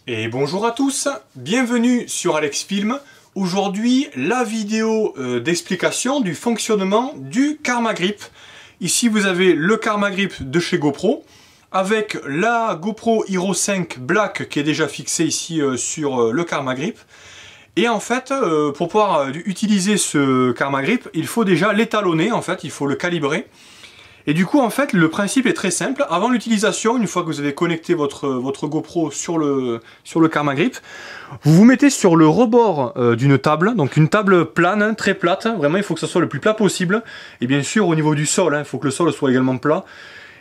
Et bonjour à tous, bienvenue sur Alex Film. Aujourd'hui, la vidéo d'explication du fonctionnement du Karma Grip. Ici, vous avez le Karma Grip de chez GoPro, avec la GoPro Hero 5 Black qui est déjà fixée ici sur le Karma Grip. Et en fait, pour pouvoir utiliser ce Karma Grip, il faut déjà l'étalonner, en fait, il faut le calibrer. Et du coup, en fait, le principe est très simple. Avant l'utilisation, une fois que vous avez connecté votre GoPro sur le Karma Grip, vous vous mettez sur le rebord d'une table, donc une table plane, hein, très plate. Vraiment, il faut que ça soit le plus plat possible. Et bien sûr, au niveau du sol, hein, il faut que le sol soit également plat.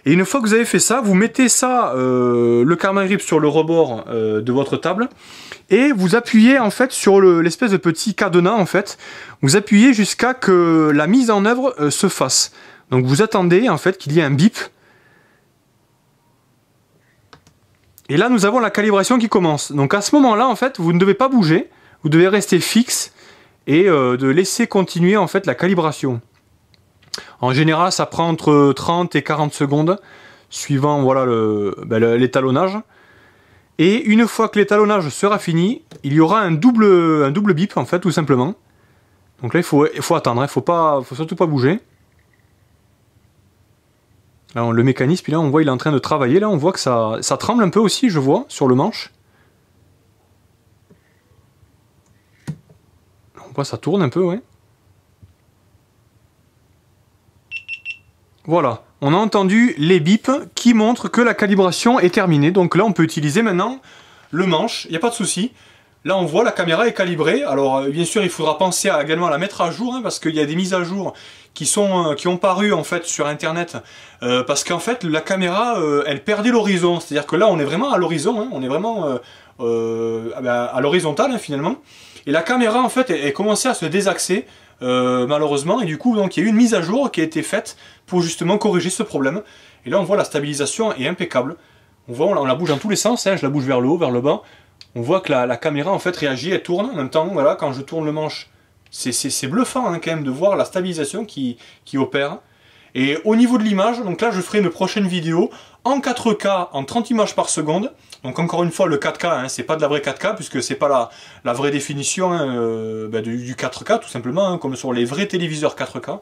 Et une fois que vous avez fait ça, vous mettez ça, le Karma Grip sur le rebord de votre table. Et vous appuyez en fait sur l'espèce de petit cadenas en fait. Vous appuyez jusqu'à que la mise en œuvre se fasse. Donc vous attendez en fait qu'il y ait un bip. Et là nous avons la calibration qui commence. Donc à ce moment-là en fait vous ne devez pas bouger. Vous devez rester fixe et de laisser continuer en fait la calibration. En général ça prend entre 30 et 40 secondes. Suivant voilà l'étalonnage. Et une fois que l'étalonnage sera fini, il y aura un double bip en fait tout simplement. Donc là il faut attendre, il faut surtout pas bouger. Alors, le mécanisme, là, on voit il est en train de travailler, là, on voit que ça tremble un peu aussi, je vois, sur le manche. On voit ça tourne un peu, ouais. Voilà, on a entendu les bips qui montrent que la calibration est terminée. Donc là, on peut utiliser maintenant le manche, il n'y a pas de souci. Là, on voit la caméra est calibrée. Alors, bien sûr, il faudra penser également à la mettre à jour, hein, parce qu'il y a des mises à jour qui ont paru en fait sur Internet, parce qu'en fait, la caméra, elle perdait l'horizon. C'est-à-dire que là, on est vraiment à l'horizon, hein, on est vraiment à l'horizontale hein, finalement. Et la caméra, en fait, elle commençait à se désaxer, malheureusement. Et du coup, donc, il y a eu une mise à jour qui a été faite pour justement corriger ce problème. Et là, on voit la stabilisation est impeccable. On voit, on la bouge dans tous les sens. Hein, je la bouge vers le haut, vers le bas. On voit que la caméra en fait réagit, elle tourne en même temps, voilà, quand je tourne le manche, c'est bluffant hein, quand même de voir la stabilisation qui opère. Et au niveau de l'image, donc là je ferai une prochaine vidéo en 4K, en 30 images par seconde. Donc encore une fois le 4K, hein, c'est pas de la vraie 4K puisque c'est pas la vraie définition hein, du 4K tout simplement, hein, comme sur les vrais téléviseurs 4K.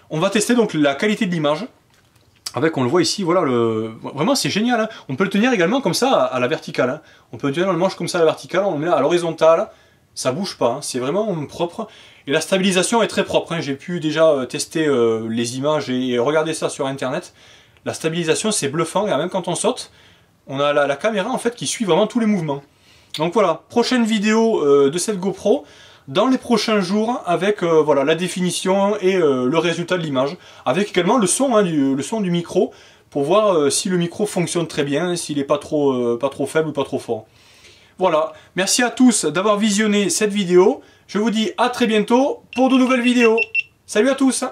On va tester donc la qualité de l'image. Avec, on le voit ici, voilà, vraiment c'est génial, hein. On peut le tenir également comme ça à la verticale, hein. On peut le tenir le manche comme ça à la verticale, on le met là à l'horizontale, ça bouge pas, hein. C'est vraiment propre. Et la stabilisation est très propre, hein. J'ai pu déjà tester les images et regarder ça sur internet. La stabilisation c'est bluffant, et même quand on saute, on a la caméra en fait qui suit vraiment tous les mouvements. Donc voilà, prochaine vidéo de cette GoPro dans les prochains jours avec voilà, la définition et le résultat de l'image, avec également le son, hein, le son du micro pour voir si le micro fonctionne très bien, s'il n'est pas trop faible ou pas trop fort. Voilà, merci à tous d'avoir visionné cette vidéo, je vous dis à très bientôt pour de nouvelles vidéos. Salut à tous!